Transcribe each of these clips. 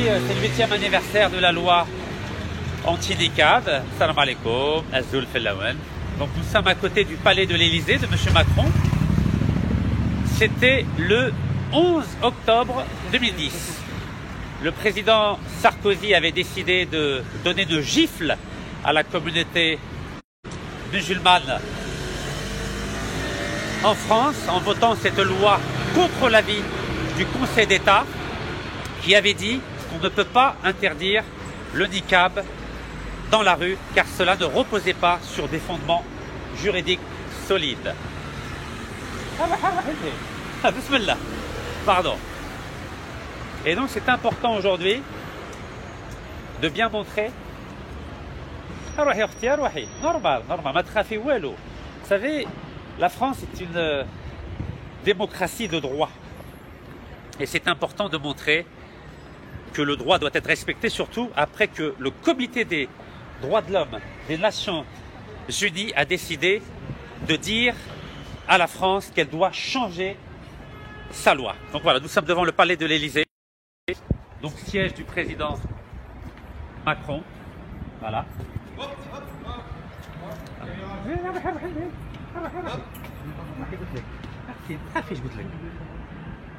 C'est le 8e anniversaire de la loi anti-niqab. Salam alaikum, Azul Fellawen. Donc nous sommes à côté du palais de l'Élysée de M. Macron. C'était le 11 octobre 2010. Le président Sarkozy avait décidé de donner de gifles à la communauté musulmane en France en votant cette loi contre l'avis du Conseil d'État qui avait dit qu'on ne peut pas interdire le niqab dans la rue car cela ne reposait pas sur des fondements juridiques solides. Bismillah. Pardon. Et donc c'est important aujourd'hui de bien montrer. Normal. Vous savez, la France est une démocratie de droit. Et c'est important de montrer que le droit doit être respecté, surtout après que le Comité des droits de l'homme des Nations Unies a décidé de dire à la France qu'elle doit changer sa loi. Donc voilà, nous sommes devant le palais de l'Élysée, donc siège du président Macron. Voilà.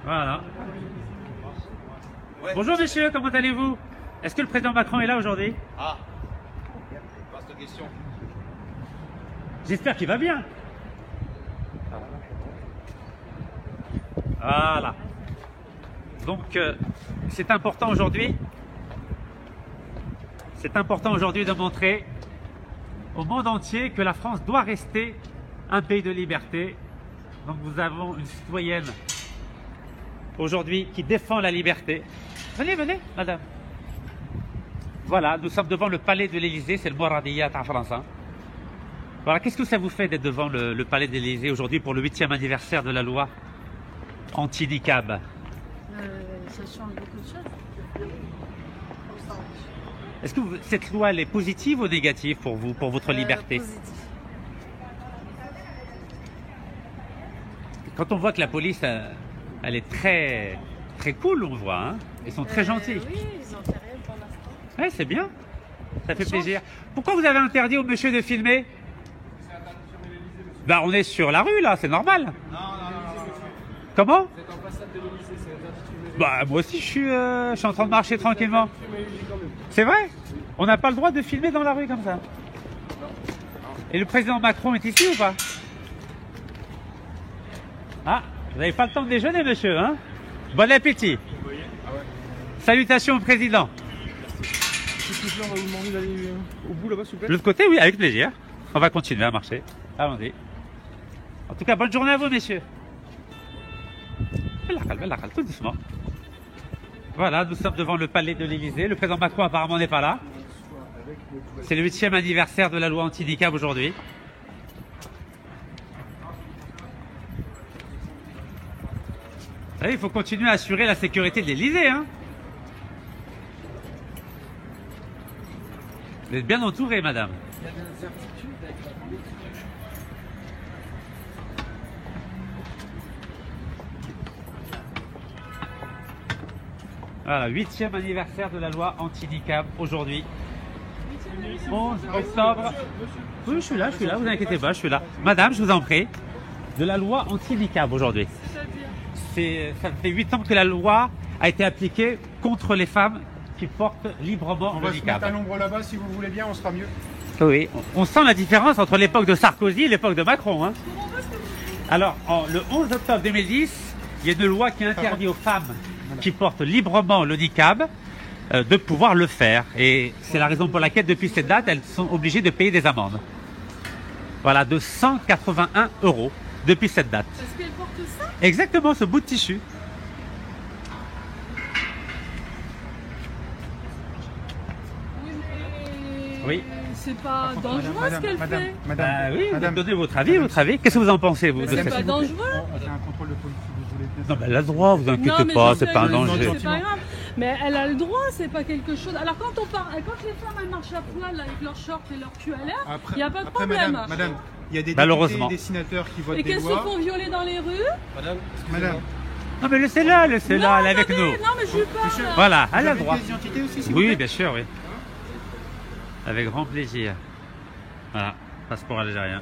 Voilà. Bonjour messieurs, comment allez-vous? Est-ce que le président Macron est là aujourd'hui? Ah, vaste question. J'espère qu'il va bien. Voilà. Donc c'est important aujourd'hui. C'est important aujourd'hui de montrer au monde entier que la France doit rester un pays de liberté. Donc nous avons une citoyenne aujourd'hui qui défend la liberté. Venez, madame. Voilà, nous sommes devant le palais de l'Élysée, c'est le Moradiyat en français. Voilà, qu'est-ce que ça vous fait d'être devant le palais de l'Élysée aujourd'hui pour le 8e anniversaire de la loi anti-niqab? Ça change beaucoup de choses. Est-ce que cette loi elle est positive ou négative pour vous, pour votre liberté? Positif. Quand on voit que la police, elle est très cool, on voit, hein. Ils sont très gentils. Oui, ils n'ont fait rien pour l'instant. Ouais, c'est bien. Ça fait plaisir. Pourquoi vous avez interdit au monsieur de filmer? Bah, on est sur la rue, là, c'est normal. Non, Comment? vous êtes en façade de l'Élysée, c'est interdit de filmer. Bah, moi aussi, je suis en train de marcher tranquillement. C'est vrai? On n'a pas le droit de filmer dans la rue comme ça. Et le président Macron est ici ou pas? Ah, vous n'avez pas le temps de déjeuner, monsieur, hein? Bon appétit. Salutations au président. On va vous demander d'aller au bout là-bas, s'il vous plaît. De l'autre côté, oui, avec plaisir. On va continuer à marcher. Allons-y. En tout cas, bonne journée à vous, messieurs. Tout doucement. Voilà, nous sommes devant le palais de l'Élysée. Le président Macron apparemment n'est pas là. C'est le 8e anniversaire de la loi anti-niqab aujourd'hui. Vous savez, il faut continuer à assurer la sécurité de l'Élysée, hein. Vous êtes bien entouré, madame. Il y a des incertitudes avec la politique. Voilà, 8e anniversaire de la loi anti-niqab aujourd'hui. 11 octobre. Oui, je suis là, vous inquiétez pas, je suis là. Madame, je vous en prie. De la loi anti-niqab aujourd'hui. Ça fait 8 ans que la loi a été appliquée contre les femmes qui portent librement On le va se mettre niqab. à l'ombre là-bas si vous voulez bien, on sera mieux. Oui, on sent la différence entre l'époque de Sarkozy et l'époque de Macron, hein. Alors, le 11 octobre 2010, il y a une loi qui interdit aux femmes qui portent librement le niqab de pouvoir le faire. Et c'est la raison pour laquelle, depuis cette date, elles sont obligées de payer des amendes. Voilà, de 181 € depuis cette date. Est-ce qu'elle porte ça? Exactement, ce bout de tissu. Oui, mais... Oui. C'est pas dangereux ce qu'elle fait? Bah oui, madame, donnez votre avis, Qu'est-ce que vous en pensez, vous, Mais de c'est cette pas dangereux. C'est un contrôle de police, si vous voulez bien. Non, mais elle a le droit, vous Non, inquiétez mais pas, je c'est sais, pas un je danger. sais, c'est pas grave. Mais elle a le droit, c'est pas quelque chose. Alors quand les femmes elles marchent à poil avec leurs shorts et leur cul à l'air, il n'y a pas de Après, problème. madame, il y a des Malheureusement. députés et des sénateurs qui votent Et des qu'elles se lois. font violer dans les rues? Madame, Non mais laissez-la, elle est avec nous. Non mais je lui parle. Voilà, elle a le Vous droit. avez des identités aussi, s'il vous Oui, plaît bien sûr, oui. Avec grand plaisir. Voilà, passeport algérien.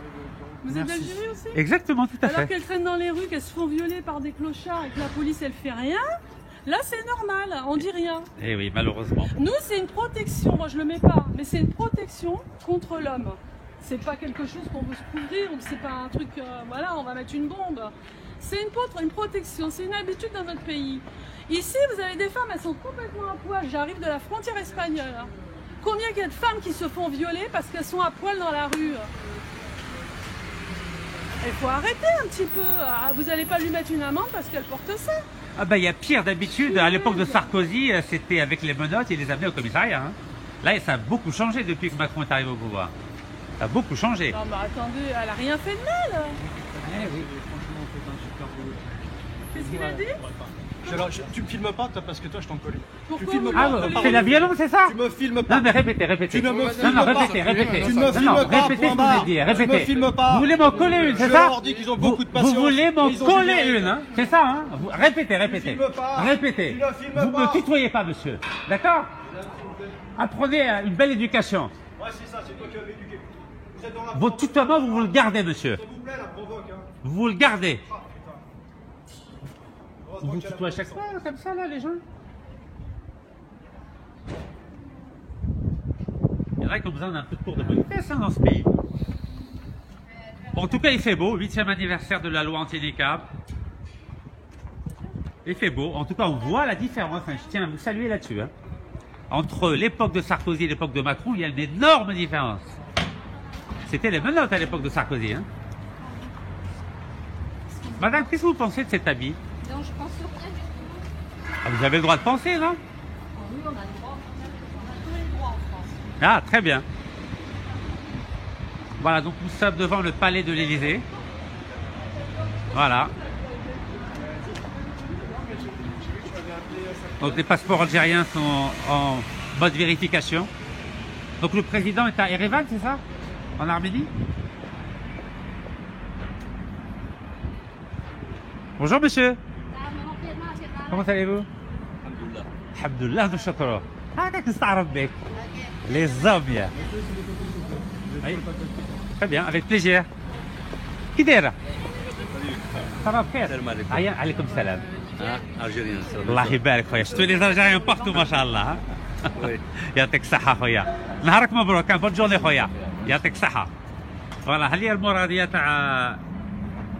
Vous êtes Merci. d'Algérie aussi? Exactement, tout à Alors fait. qu'elles traînent dans les rues, qu'elles se font violer par des clochards et que la police elle fait rien, là c'est normal, on dit rien. Eh oui, malheureusement. Nous c'est une protection, moi je le mets pas, mais c'est une protection contre l'homme. C'est pas quelque chose qu'on veut se couvrir, ou c'est pas un truc, voilà, on va mettre une bombe. C'est une protection, c'est une habitude dans notre pays. Ici vous avez des femmes, elles sont complètement à poil, j'arrive de la frontière espagnole. Hein. Combien il y a de femmes qui se font violer parce qu'elles sont à poil dans la rue? Il faut arrêter un petit peu. Ah, vous n'allez pas lui mettre une amende parce qu'elle porte ça. Ah ben il y a pire d'habitude. À l'époque de Sarkozy, c'était avec les menottes, il les amenait au commissariat. Hein. Là, ça a beaucoup changé depuis que Macron est arrivé au pouvoir. Ça a beaucoup changé. Non mais attendez, elle a rien fait de mal. Qu'est-ce qu'il a dit? Tu me filmes pas toi, parce que toi je t'en colle. Pourquoi filmes vous pas. l'avez Ah, collé? c'est la violence, c'est ça? Tu me filmes pas. Non mais répétez. Tu ne me non, filmes non, pas. répétez. Tu me Non, filmes non, pas, répétez ce que point vous barre. voulez dire, Tu me répétez. filmes pas. Vous voulez m'en coller une, c'est Je ça? leur dis qu'ils ont beaucoup de patience. Vous voulez m'en Ils ont coller du mérite. une, hein? C'est ça, hein? Répétez. filmes pas. Répétez. Tu ne filmes Vous pas. me tutoyez pas, monsieur. D'accord? Apprenez une belle éducation. Ouais, c'est ça, c'est toi qui as éduqué. Vous êtes dans la Votre tutoiement, vous le gardez, monsieur. S'il vous plaît, la provoque. Hein. Vous le gardez. Heureusement Vous qu'il y a la tutoyez à chaque fois, comme ça, là, les gens? Il y en a qui ont besoin d'un peu de cours de politesse hein, dans ce pays. Bon, en tout cas, il fait beau. 8e anniversaire de la loi anti-niqab. Il fait beau. En tout cas, on voit la différence. Hein. Je tiens à vous saluer là-dessus. Hein. Entre l'époque de Sarkozy et l'époque de Macron, il y a une énorme différence. C'était les menottes à l'époque de Sarkozy. Hein. Madame, qu'est-ce que vous pensez de cet habit? Non, je pense sur rien du tout. Ah, vous avez le droit de penser, non? Oui, on a le droit. On a tous les droits en France. Ah, très bien. Voilà, donc nous sommes devant le palais de l'Élysée. Voilà. Donc les passeports algériens sont en mode vérification. Donc le président est à Erevan, c'est ça? En Arménie? Bonjour monsieur. Comment allez-vous? Alhamdulillah, nous shukra. هكاك نستعرف بك. Les hommes, yeah. Oui. Très bien, avec plaisir. Qui دايرة؟ Ça va بخير؟ عليكم السلام. Algérien. الله يبارك خويا. شفتوا لي زرجايين بارتو ما شاء الله. ها؟ يعطيك الصحة خويا. نهارك مبروك، بون جورني خويا. يعطيك الصحة. فوالا هل هي المرادية تاع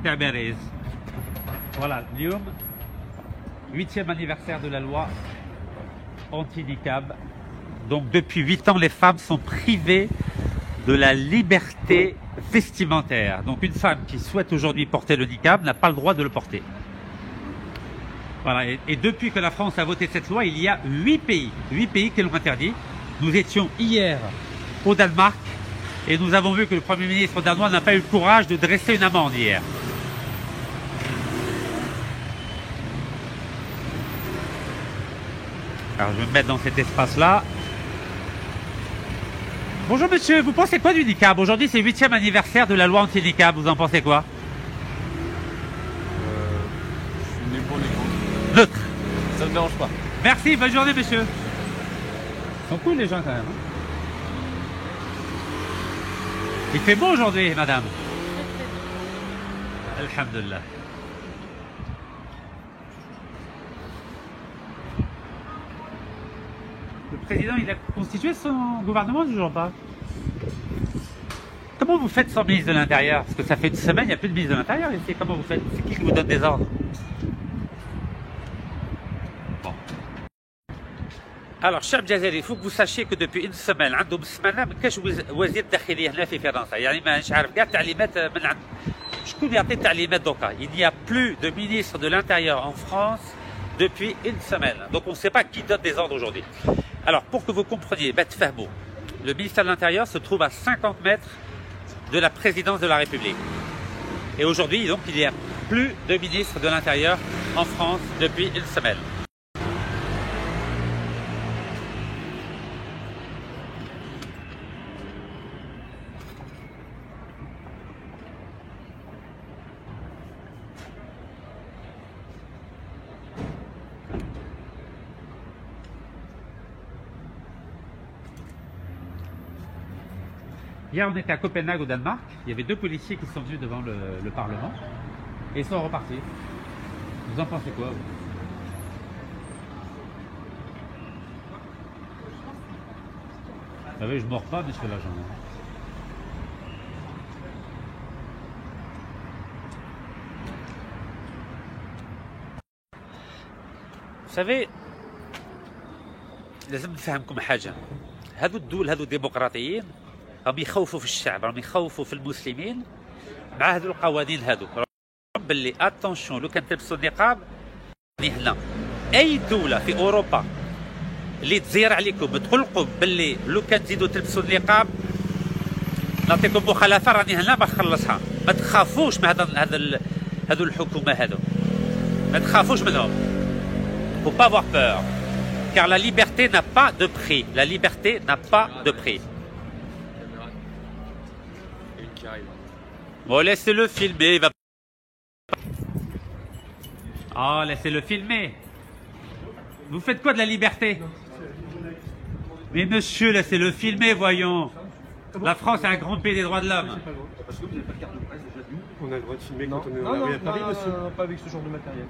باريس. Voilà, اليوم 8e anniversaire de la loi anti-niqab. Donc depuis 8 ans, les femmes sont privées de la liberté vestimentaire. Donc une femme qui souhaite aujourd'hui porter le niqab n'a pas le droit de le porter. Voilà, et depuis que la France a voté cette loi, il y a 8 pays qui l'ont interdit. Nous étions hier au Danemark et nous avons vu que le Premier ministre danois n'a pas eu le courage de dresser une amende hier. Alors je vais me mettre dans cet espace-là. Bonjour monsieur, vous pensez quoi du niqab? Aujourd'hui c'est le 8e anniversaire de la loi anti-niqab, vous en pensez quoi? Je suis né pour les grands. Neutre. Ça ne me dérange pas. Merci, bonne journée monsieur. Ils sont cool les gens quand même. Hein. Il fait beau aujourd'hui madame. Alhamdulillah. Le président, il a constitué son gouvernement toujours pas? Comment vous faites sans ministre de l'Intérieur? Parce que ça fait une semaine, il n'y a plus de ministre de l'Intérieur ici. Comment vous faites? C'est qui vous donne des ordres? Bon. Alors, Chab Jazari, il faut que vous sachiez que depuis une semaine, عندهم السمانة ما كاش وزير الداخلية هنا في فرنسا، يعني مانيش عارف كاع تعليمات من عند شكون يعطي التعليمات دوكا. Il n'y a plus de ministre de l'Intérieur en France depuis une semaine. Donc on ne sait pas qui donne des ordres aujourd'hui. Alors pour que vous compreniez, Fahmou, le ministère de l'Intérieur se trouve à 50 mètres de la présidence de la République. Et aujourd'hui, donc, il n'y a plus de ministre de l'Intérieur en France depuis une semaine. Hier, on était à Copenhague, au Danemark. Il y avait 2 policiers qui sont venus devant le Parlement et ils sont repartis. Vous en pensez quoi, vous? Ah oui, je mords pas, monsieur l'agent. Vous savez, لازم نفهمكم حاجة. هذو الدول هذو الديمقراطيين راهم يخوفوا في الشعب، راهم يخوفوا في المسلمين مع هذو القوانين هذو. باللي اتونشون لو كان تلبسوا النقاب هنا اي دولة في اوروبا اللي تزير عليكم تقلقوا باللي لو كان تزيدوا تلبسوا النقاب نعطيكم مخالفة راني هنا بخلصها. ما تخافوش من هذو الحكومة هذو. ما تخافوش منهم. Faut pas avoir peur. Car la liberté n'a pas de prix. La liberté n'a pas de prix. Bon, laissez-le filmer. Il va... Oh, laissez-le filmer. Vous faites quoi de la liberté? Mais monsieur, laissez-le filmer, voyons. La France est un grand pays des droits de l'homme. Parce que vous n'avez pas de carte de presse déjà d'une. On a le droit de filmer Non, quand on est dans non, la rue à non, Paris, non, monsieur. pas avec ce genre de matériel.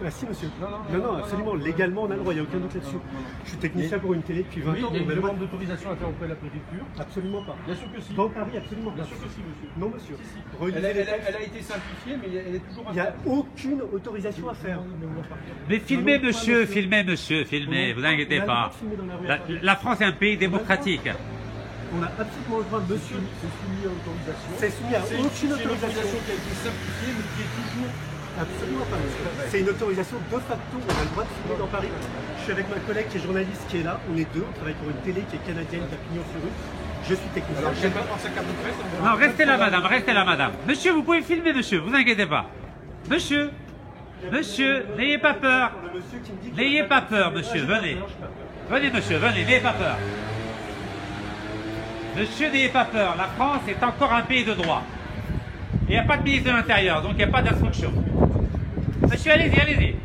Ah si, monsieur. Non, Non, absolument. Légalement, on a le droit, il n'y a aucun doute là-dessus. Je suis technicien pour une télé depuis 20 ans. Il y a on a une le droit demande d'autorisation à faire auprès de la préfecture. Absolument pas. Bien sûr que si. Dans Paris, absolument pas. Bien sûr que si, monsieur. Non, monsieur. Si, si. Relisez les textes. Elle a été simplifiée, mais elle est toujours à Il n'y a faire. aucune autorisation à faire. Mais filmez, monsieur, filmez, monsieur, filmez. Vous inquiétez On a le pas. droit de filmer dans la rue à Paris. La France est un pays démocratique. On a absolument le droit, monsieur. C'est soumis à autorisation. C'est soumis à aucune C'est une autorisation. autorisation qui a été simplifiée, mais qui est toujours. Absolument pas, monsieur. C'est une autorisation de facto. On a le droit de filmer dans Paris. Je suis avec ma collègue qui est journaliste qui est là. On est 2. On travaille pour une télé qui est canadienne, qui a pignon sur rue. Je suis technicien. Alors, je n'aime pas voir sa carte de presse. Non, restez là, madame, restez là, madame. Monsieur, vous pouvez filmer, monsieur, vous inquiétez pas. Monsieur, monsieur, n'ayez pas peur. Le monsieur qui me dit que- N'ayez pas peur, monsieur, venez. Venez, monsieur, venez, n'ayez pas peur. Monsieur, n'ayez pas peur. La France est encore un pays de droit. Il n'y a pas de ministre de l'Intérieur, donc il n'y a pas d'instruction. Monsieur, allez-y, allez-y.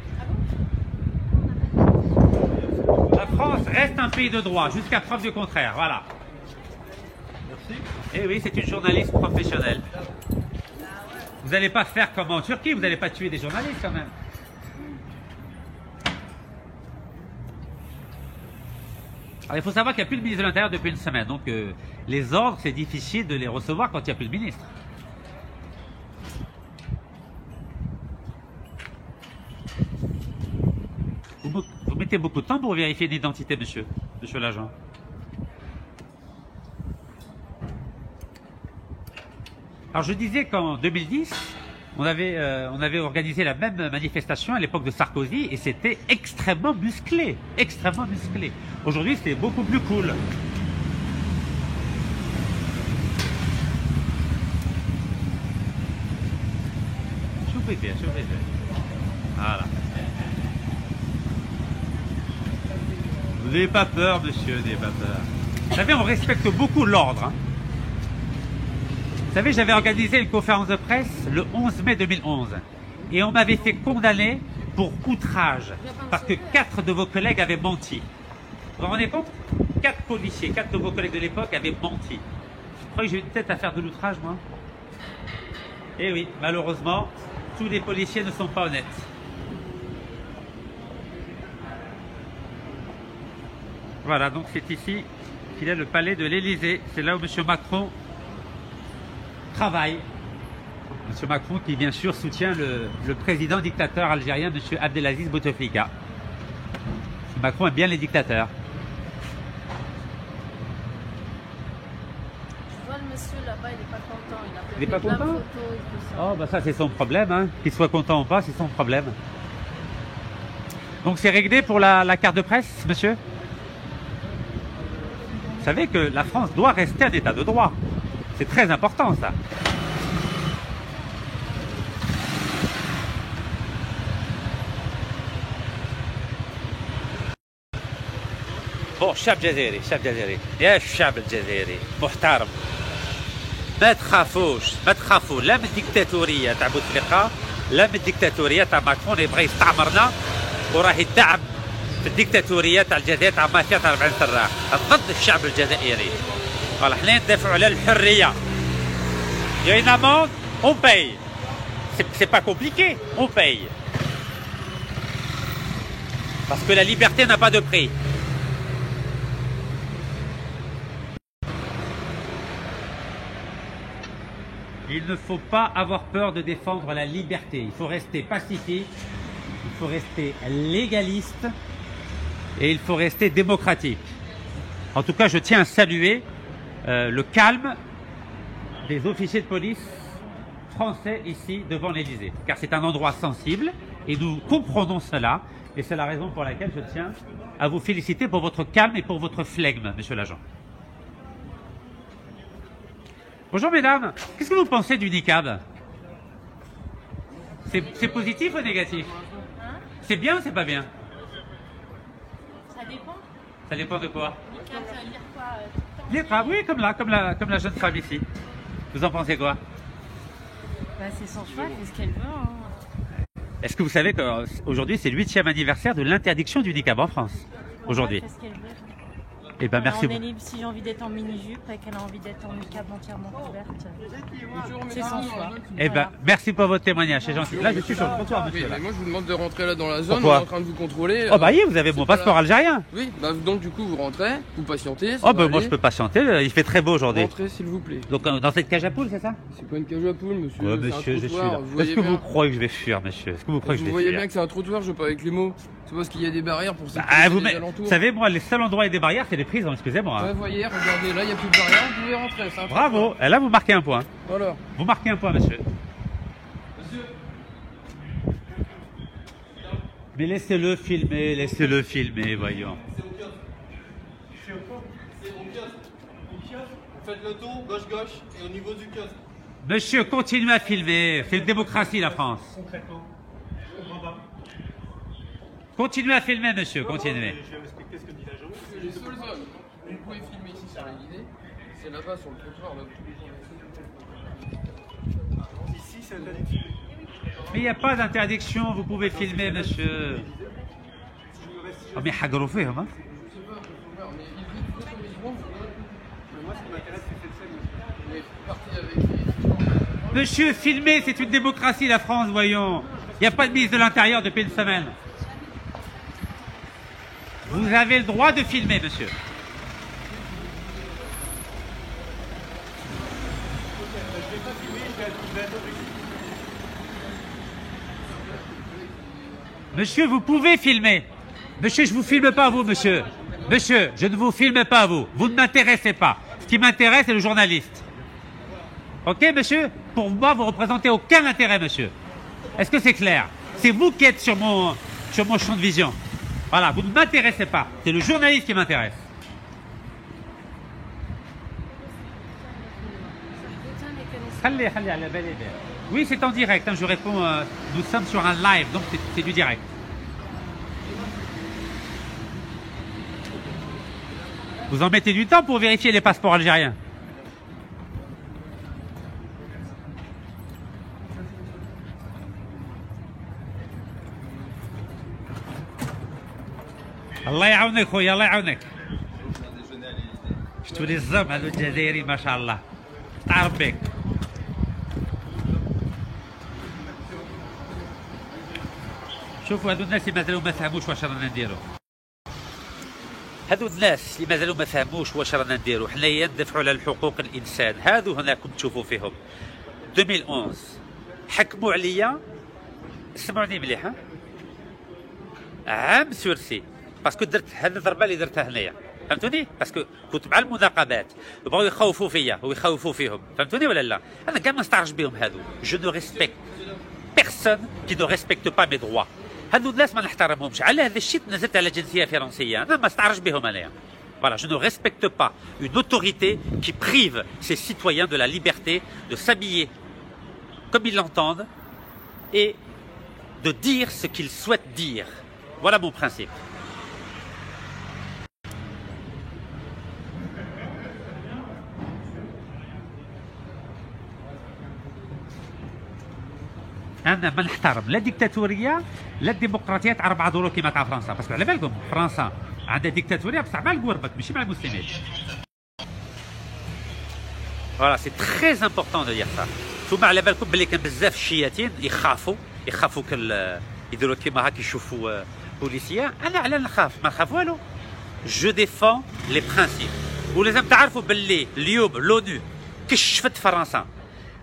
La France reste un pays de droit, jusqu'à preuve du contraire, voilà. Merci. Eh oui, c'est une journaliste professionnelle. Vous n'allez pas faire comme en Turquie, vous n'allez pas tuer des journalistes quand même. Alors, il faut savoir qu'il n'y a plus de ministre de l'Intérieur depuis une semaine, donc les ordres, c'est difficile de les recevoir quand il n'y a plus de ministre. Vous mettez beaucoup de temps pour vérifier l'identité, monsieur l'agent. Alors je disais qu'en 2010, on avait organisé la même manifestation à l'époque de Sarkozy et c'était extrêmement musclé, extrêmement musclé. Aujourd'hui, c'est beaucoup plus cool. Chauffez bien, chauffez bien. Voilà. Vous n'avez pas peur, monsieur, n'ayez pas peur. Vous savez, on respecte beaucoup l'ordre. Hein. Vous savez, j'avais organisé une conférence de presse le 11 mai 2011 et on m'avait fait condamner pour outrage parce que 4 de vos collègues avaient menti. Vous vous rendez compte? 4 policiers, 4 de vos collègues de l'époque avaient menti. Vous croyez que j'ai une tête à faire de l'outrage, moi? Eh oui, malheureusement, tous les policiers ne sont pas honnêtes. Voilà, donc c'est ici qu'il y a le palais de l'Élysée. C'est là où M. Macron travaille. M. Macron qui bien sûr soutient le président dictateur algérien, M. Abdelaziz Bouteflika. M. Macron aime bien les dictateurs. Je vois le monsieur là-bas, il n'est pas content. Il a fait Il est pas plein de content? photos et tout ça. Oh, bah ça c'est son problème, hein. Qu'il soit content ou pas, c'est son problème. Donc c'est réglé pour la carte de presse, monsieur? Vous savez que la France doit rester un état de droit. C'est très important, ça. Bon, شعب جزائري يا الشعب الجزائري محترم ما تخافوا لا من الديكتاتوريه تاع بوتفليقه لا من الديكتاتوريه تاع ماكرون يبغى يستعمرنا وراه يدعم في الديكتاتوريه تاع الجزائر تاع مافيا تاع 40 سراح ضد الشعب الجزائري Voilà, حنا ندافعوا على الحرية. Il y a une amende, on paye. C'est pas compliqué, on paye. Parce que la liberté n'a pas de prix. Il ne faut pas avoir peur de défendre la liberté. Il faut rester pacifique, il faut rester légaliste et il faut rester démocratique. En tout cas, je tiens à saluer le calme des officiers de police français ici devant l'Élysée. Car c'est un endroit sensible et nous comprenons cela. Et c'est la raison pour laquelle je tiens à vous féliciter pour votre calme et pour votre flegme, monsieur l'agent. Bonjour mesdames, qu'est-ce que vous pensez du niqab? C'est positif ou négatif? C'est bien ou c'est pas bien? Ça dépend. Ça dépend de quoi? Niqab, ça veut dire quoi Niqab, oui, comme la jeune femme ici. Vous en pensez quoi? Bah, c'est son choix, c'est ce qu'elle veut. Hein. Est-ce que vous savez qu'aujourd'hui c'est le 8e anniversaire de l'interdiction du niqab en France? Aujourd'hui. Elle fait ce qu'elle veut. Eh ben merci On est beaucoup. libre si j'ai envie d'être en mini-jupe et qu'elle a envie d'être en niqab entièrement couverte. C'est son choix. Eh ben merci pour votre témoignage, c'est gentil. Là je suis sur le trottoir, Oui, monsieur. Là. mais moi je vous demande de rentrer là dans la zone, Pourquoi on est en train de vous contrôler. Oh bah oui, vous avez mon c'est pas passeport là. algérien. Oui, bah donc du coup vous rentrez, vous patientez. Oh bah moi je peux patienter, il fait très beau aujourd'hui. Rentrez s'il vous plaît. Donc dans cette cage à poules, c'est ça? C'est pas une cage à poules, monsieur. Ouais, c'est un monsieur, je suis trottoir, là. vous Est-ce voyez que bien. vous croyez que je vais fuir, monsieur? Est-ce que vous croyez que je Vous vais voyez fuir? bien que c'est un trottoir, je veux pas avec les mots. C'est parce qu'il y a des barrières pour Bah, sécuriser les alentours. vous savez, moi, les seuls endroits et des barrières, c'est les prisons, excusez-moi. Ouais, Hein. voyez, regardez, là il n'y a plus de barrière, vous pouvez rentrer. C'est un Bravo. trottoir. Et là, vous marquez un point. Voilà. Vous marquez un point, monsieur. Mais laissez-le filmer, voyons. C'est au kiosque. Vous faites le tour, gauche-gauche, et au niveau du kiosque. Monsieur, continuez à filmer. C'est une démocratie, la France. Concrètement, je comprends pas. Continuez à filmer, monsieur, continuez. Je vais respecter ce que dit l'agent. C'est les seules zones. Vous pouvez filmer ici sur la guinée. C'est là-bas sur le trottoir. Là. Ici, c'est interdit de filmer. Mais il n'y a pas d'interdiction, vous pouvez filmer, monsieur. Oh, mais hagarou fihom, hein. Je sais pas, faut voir, mais il dit que les secondes, Mais moi, ce qui m'intéresse, c'est cette scène. on est parti avec les. Monsieur, filmez, c'est une démocratie, la France, voyons. Il n'y a pas de ministre de l'Intérieur depuis une semaine. Vous avez le droit de filmer, monsieur. Monsieur, vous pouvez filmer. Monsieur, je ne vous filme pas vous, monsieur. Monsieur, je ne vous filme pas vous. Vous ne m'intéressez pas. Ce qui m'intéresse, c'est le journaliste. Ok, monsieur? Pour moi, vous représentez aucun intérêt, monsieur. Est-ce que c'est clair? C'est vous qui êtes sur mon champ de vision. Voilà, vous ne m'intéressez pas. C'est le journaliste qui m'intéresse. Oui, c'est en direct. Hein, je réponds. Nous sommes sur un live, donc c'est du direct. Vous en mettez du temps pour vérifier les passeports algériens. الله يعاونك خويا الله يعاونك. شفتوا لي الزم هذو الجزائري ما شاء الله. تعرف بك. شوفوا هذو الناس اللي مازالوا ما فهموش واش رانا نديرو. هذو الناس اللي مازالوا ما فهموش واش رانا نديرو، حنايا ندافعوا على حقوق الانسان، هذو هناكم تشوفوا فيهم. 2011 حكموا عليا، سمعوني مليح ها؟ عام سورسي، باسكو درت هذه الضربه اللي درتها هنايا، فهمتوني؟ باسكو كنت مع المناقبات، بغاو يخوفوا فيا ويخوفوا فيهم، فهمتوني ولا لا؟ انا كاع ما نستعرج بهم هذو، جو نو ريسبكت بيرسون كي نو ريسبكت با مي دروا. هذو الناس ما نحترمهمش، على هذا الشيء نزلت على جنسيه فرنسيه، انا ما نستعرج بهم انايا. Voilà, je ne respecte pas une autorité qui prive ses citoyens de la liberté de s'habiller comme ils l'entendent et de dire ce qu'ils souhaitent dire. Voilà mon principe. أنا ما نحترم لا الديكتاتورية لا الديمقراطية تاع 4 دورو كيما تاع فرنسا، باسكو على بالكم فرنسا عندها ديكتاتورية بصح مع القوربك ماشي مع المسلمين. Voilà, c'est très important de dire ça. Touma على بالكم بلي كان بزاف الشياطين يخافوا يديروا كيما هاك يشوفوا بوليسيا. انا على نخاف؟ ما نخاف والو. جو ديفون لي برانسيب. ولازم تعرفوا باللي اليوم لونو كشفت فرنسا.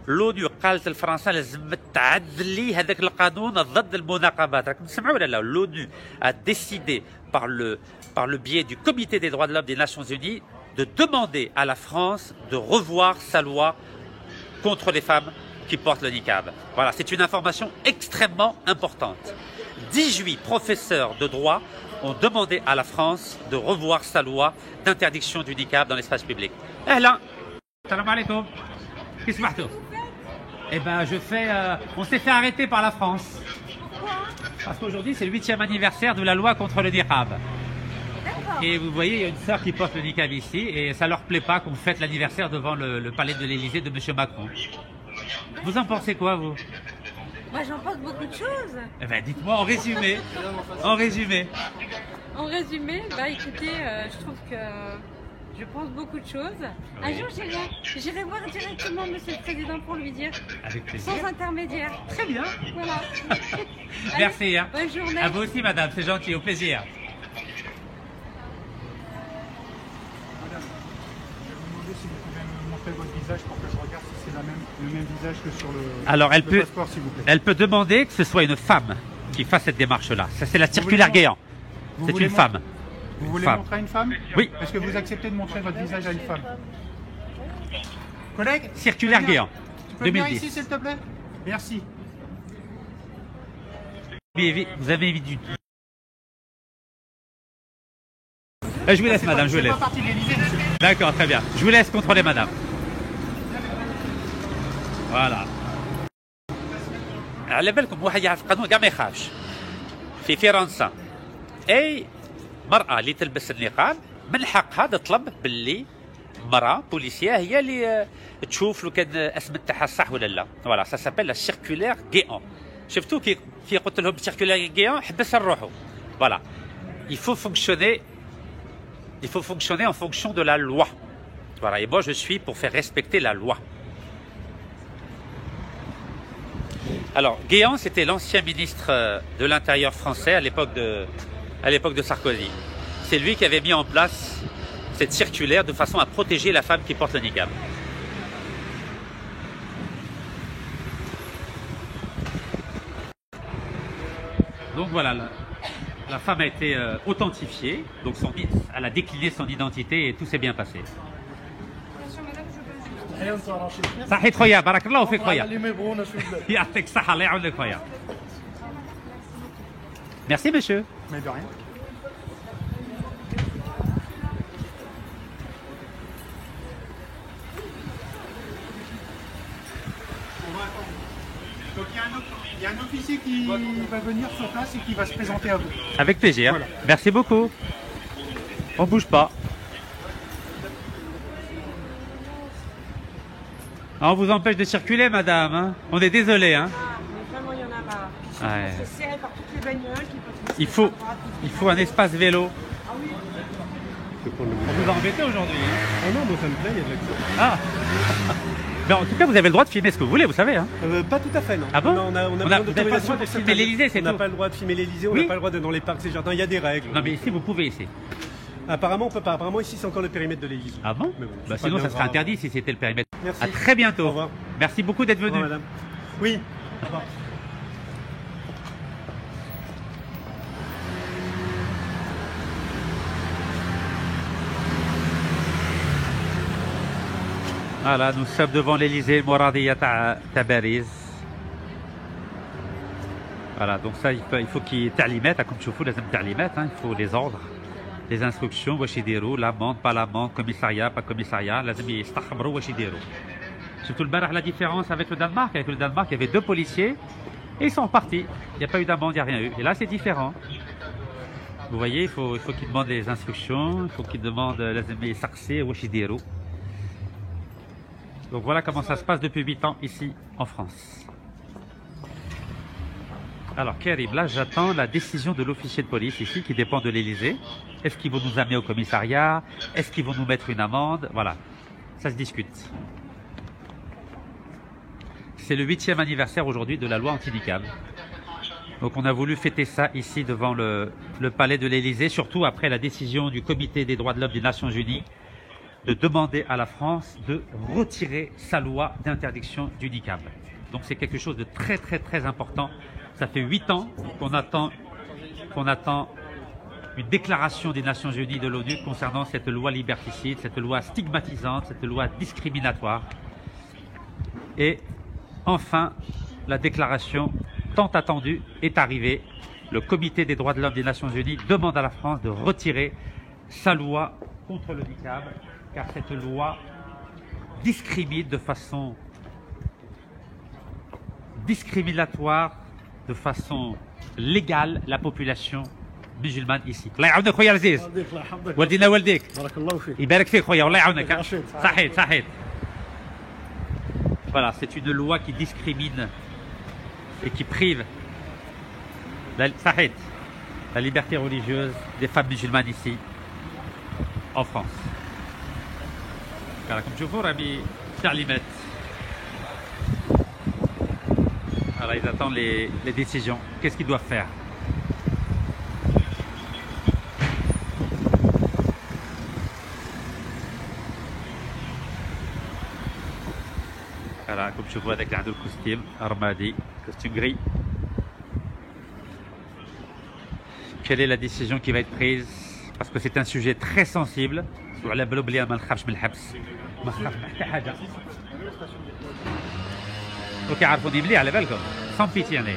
لونو قالت لفرنسا لازم تعدل لي هذاك القانون ضد المناقبات. راكم تسمعوا ولا لا؟ لونو a décidé par le biais du Comité des droits de l'homme des Nations Unies de demander à la France de revoir sa loi contre les femmes qui portent le niqab. Voilà, c'est une information extrêmement importante. 18 professeurs de droit ont demandé à la France de revoir sa loi d'interdiction du niqab dans l'espace public. Ahlan. Salam alaikum. Qu'est-ce que c'est? Eh ben, on s'est fait arrêter par la France. Pourquoi? Parce qu'aujourd'hui, c'est le 8e anniversaire de la loi contre le niqab. Et vous voyez, il y a une sœur qui porte le niqab ici, et ça leur plaît pas qu'on fête l'anniversaire devant le palais de l'Élysée de M. Macron. Vous en pensez quoi, vous? Moi, j'en pense beaucoup de choses. Eh ben, dites-moi en résumé. En résumé. En résumé, bah écoutez, je trouve que je pense beaucoup de choses. Un jour, j'irai voir directement Monsieur le Président pour lui dire. Avec plaisir. Sans intermédiaire. Très bien. Voilà. Merci. Hein. Bonne journée. À vous aussi, madame, c'est gentil, au plaisir. Si vous pouvez me montrer votre visage pour que je regarde si c'est le même visage que sur le, Alors, le passeport, s'il vous plaît. Elle peut demander que ce soit une femme qui fasse cette démarche-là. Ça, c'est la circulaire Guéant. C'est une femme. Vous voulez femme. montrer à une femme? Oui. Est-ce que vous acceptez de montrer votre visage à une femme? Collègue, Circulaire tu peux venir- Guéant. Tu peux venir 2010. ici, s'il te plaît? Merci. Vous avez du... Je vous laisse, madame, je vous C'est laisse. pas partie de l'Élysée, monsieur. D'accord, très bien. Je vous laisse contrôler, madame. Voilà. على بالكم واحد يعرف القانون كاع ما يخافش. في فرنسا اي مرأة اللي تلبس النقاب من حقها تطلب باللي مرأة بوليسية هي اللي تشوف لو كان اسم تاعها صح ولا لا. فوالا سا سابيل لا سيركولير غيون. شفتوا كي قلت لهم سيركولير غيون حبس نروحوا. فوالا. Il faut fonctionner en fonction de la loi. Voilà, et moi je suis pour faire respecter la loi. Alors, Guéant, c'était l'ancien ministre de l'Intérieur français à l'époque de Sarkozy. C'est lui qui avait mis en place cette circulaire de façon à protéger la femme qui porte le niqab. Donc voilà, la femme a été authentifiée, donc elle a décliné son identité et tout s'est bien passé. صحيت خويا بارك الله فيك خويا يعطيك الصحة الله يعاونك خويا. Merci monsieur. Mais de rien. Donc il y a un officier qui va venir sur place et qui va se présenter à vous. Avec plaisir. Voilà. Merci beaucoup. On bouge pas. On vous empêche de circuler, madame. Hein. On est désolé. Hein. Vraiment, il y en a marre. Ouais. C'est serré par toutes les bagnoles qui peuvent... Il faut un espace vélo. On vous a embêté aujourd'hui. Hein. Oh non, moi ça me plaît, il y a de l'action. Ah. Mais en tout cas, vous avez le droit de filmer ce que vous voulez, vous savez. Hein. Pas tout à fait, non. Ah bon? Non, on a Vous besoin n'avez pas le d'autorisation droit de pour filmer certaines- l'Élysée, c'est On n'a tout. pas le droit de filmer l'Élysée, on Oui. n'a pas le droit de dans les parcs et jardins, il y a des règles. Non, mais ici, vous pouvez ici. Apparemment, on peut pas. Apparemment, ici, c'est encore le périmètre de l'Élysée. Ah bon? Mais bon, Bah, c'est sinon, pas ça bien serait grave. interdit si c'était le périmètre. Merci. À très bientôt. Au revoir. Merci beaucoup d'être Au venu. revoir, madame. Oui. Au revoir. Voilà, nous sommes devant l'Élysée, Mouradia Tabariz. Voilà, donc ça, il faut qu'il y ait تعليمات, comme tu vois, il faut les ordres, les instructions, واش يديروا, l'amende, pas l'amende, commissariat, pas commissariat, لازم يستخبروا واش يديروا. Surtout le Barak, la différence avec le Danemark. Avec le Danemark, il y avait 2 policiers et ils sont repartis. Il n'y a pas eu d'amende, il n'y a rien eu. Et là, c'est différent. Vous voyez, il faut qu'ils demandent des instructions, il faut qu'ils demandent لازم يسقسي واش يديروا. Donc voilà comment ça se passe depuis 8 ans ici en France. Alors Karim, là j'attends la décision de l'officier de police ici qui dépend de l'Élysée. Est-ce qu'ils vont nous amener au commissariat? Est-ce qu'ils vont nous mettre une amende? Voilà, ça se discute. c'est le 8e anniversaire aujourd'hui de la loi anti-niqab. Donc on a voulu fêter ça ici devant le palais de l'Élysée, surtout après la décision du Comité des droits de l'homme des Nations Unies de demander à la France de retirer sa loi d'interdiction du niqab. Donc c'est quelque chose de très très très important. Ça fait 8 ans qu'on attend une déclaration des Nations Unies de l'ONU concernant cette loi liberticide, cette loi stigmatisante, cette loi discriminatoire. Et enfin, la déclaration tant attendue est arrivée. Le Comité des droits de l'homme des Nations Unies demande à la France de retirer sa loi contre le niqab, car cette loi discrimine de façon discriminatoire, de façon légale, la population musulmane ici. الله يعاونك خويا عزيز. والدينا والديك. بارك الله فيك. يبارك فيك خويا والله يعاونك. رشيد. صحيت صحيت. Voilà, c'est une loi qui discrimine et qui prive la liberté religieuse des femmes musulmanes ici, en France. Voilà, comme je vous ربي تعليمات. Voilà, ils attendent les décisions. Qu'est-ce qu'ils doivent faire? Voilà, comme je vois avec le costume armadi, costume gris. Quelle est la décision qui va être prise? Parce que c'est un sujet très sensible. وكيعرفوني مليح على بالكم sans pitié يعني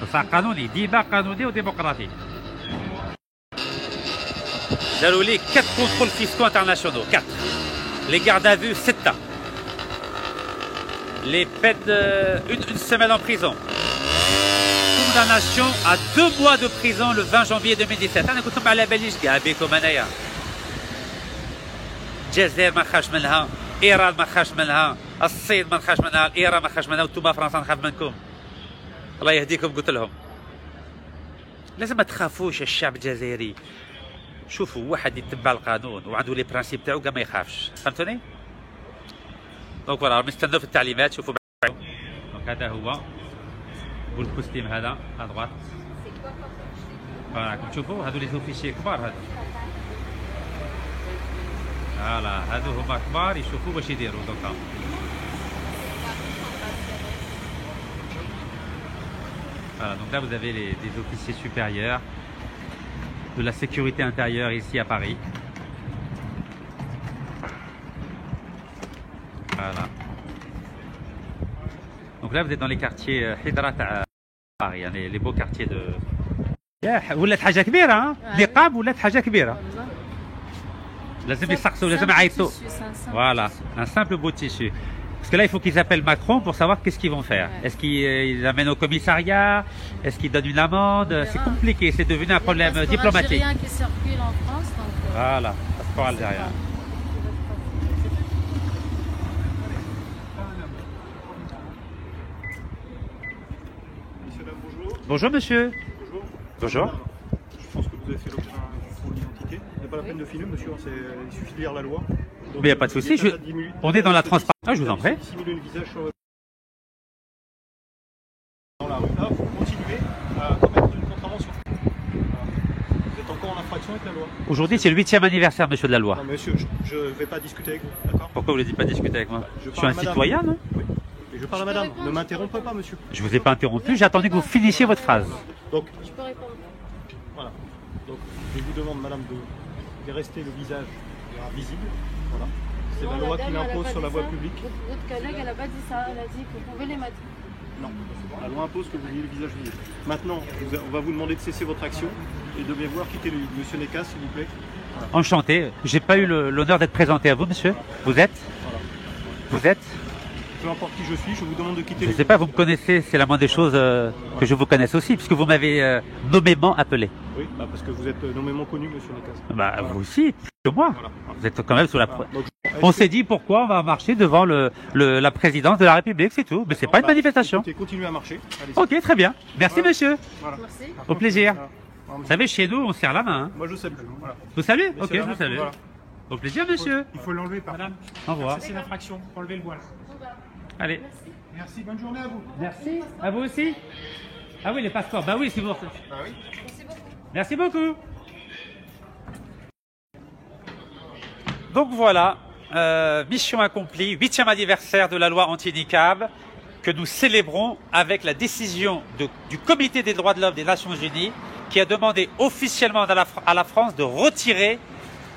بصح قانوني ديما قانوني وديمقراطي. داروا لي 4 contrôles fiscaux internationaux 4 les gardes à vue 6 les peines une semaine en prison, condamnation à 2 mois de prison le 20 janvier 2017. انا كنت على باليش كاع بكم انايا. الجزائر ما خاش منها، ايران ما خاش منها، الصين ما خاش منها، ايران ما خاش منها، وانتم فرنسا نخاف منكم. الله يهديكم. قلت لهم لازم ما تخافوش الشعب الجزائري. شوفوا واحد يتبع القانون وعنده لي برانسيب تاعو كاع ما يخافش. فهمتوني؟ دونك فوالا نستناو في التعليمات. شوفوا دونك هذا هو والكوستيم هذا ادغوات. فوالا راكم تشوفوا هذو لي زوفيسيي كبار هذو. فوالا هذو هما كبار يشوفوا واش يديروا دوكا. Voilà, donc là vous avez des officiers supérieurs de la sécurité intérieure ici à Paris. Voilà. Donc là vous êtes dans les quartiers Hidrat à Paris, hein, les beaux quartiers de... ولات حاجة كبيرة ها؟ نقاب ولات حاجة كبيرة. لازم يسقسوا لازم يعيطوا. Voilà, un simple bout de tissu. Parce que là, il faut qu'ils appellent Macron pour savoir qu'est-ce qu'ils vont faire. Ouais. Est-ce qu'ils amènent au commissariat? Est-ce qu'ils donnent une amende? C'est compliqué, c'est devenu un problème diplomatique. Algérien qui circule en France, donc voilà, passeport algérien. Messieurs, dames, bonjour. Bonjour monsieur. Bonjour. Bonjour. Je pense que vous avez fait l'objet d'un contrôle d'identité. Il n'y a pas la peine de filmer, monsieur, il suffit de lire la loi. Donc, mais il n'y a pas de souci, on est dans la transparence. Ah, je vous en prie. Simuler le visage sur dans la rue. Là, vous continuez à commettre une contravention. Vous êtes encore en infraction avec la loi. Aujourd'hui, c'est le 8e anniversaire, monsieur, de la loi. Non, monsieur, je ne vais pas discuter avec vous, d'accord? Pourquoi vous ne dites pas discuter avec moi? Je suis un madame. Citoyen, non? Oui. Et je parle à madame. Ne m'interrompez pas, monsieur. Je ne vous ai pas interrompu, j'ai attendu que vous finissiez votre phrase. Donc, je peux répondre. Voilà. Donc, je vous demande, madame, de rester le visage visible. Voilà. C'est la loi qui l'impose sur la voie publique. Votre collègue, elle n'a pas dit ça. Elle a dit que vous pouvez les mettre. Non. La loi impose que vous ayez le visage visible. Maintenant, on va vous demander de cesser votre action et de bien voir quitter le lieu. Monsieur Nekas, s'il vous plaît. Voilà. Enchanté. J'ai pas eu l'honneur d'être présenté à vous, monsieur. Vous êtes? Voilà. Vous êtes? Peu importe qui je suis, je vous demande de quitter Je le ne sais pas, vous me connaissez, c'est la moindre des choses que je vous connaisse aussi, puisque vous m'avez nommément appelé. Oui, bah parce que vous êtes nommément connu, monsieur Nekas. Bah, voilà. vous aussi, que moi. Voilà. Vous êtes quand même sous la... Voilà. Donc, on s'est dit pourquoi on va marcher devant la présidence de la République, c'est tout. Mais c'est pas une manifestation. Écoutez, continuez à marcher. Ok, très bien. Merci, voilà. monsieur. Voilà. Merci. Au plaisir. Voilà. Vous savez, chez nous, on serre la main. Hein. Moi, je salue. Voilà. Vous saluez? Messieurs, Ok, je dames, vous salue. voilà. Au plaisir, monsieur. Il faut l'enlever par Au revoir. C'est l'infraction. Enlever le voile. Allez. Merci. Merci, bonne journée à vous. Merci. À vous aussi. Ah oui, les passeports. Bah oui, c'est bon. Bah oui. Merci beaucoup. Donc voilà, mission accomplie, 8e anniversaire de la loi anti-niqab que nous célébrons avec la décision du Comité des droits de l'homme des Nations Unies qui a demandé officiellement à la France de retirer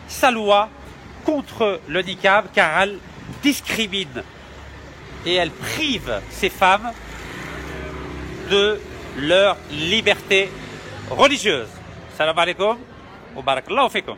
sa loi contre le niqab car elle discrimine et elle prive ces femmes de leur liberté religieuse. Salam alaikum wa barakallahu fikum.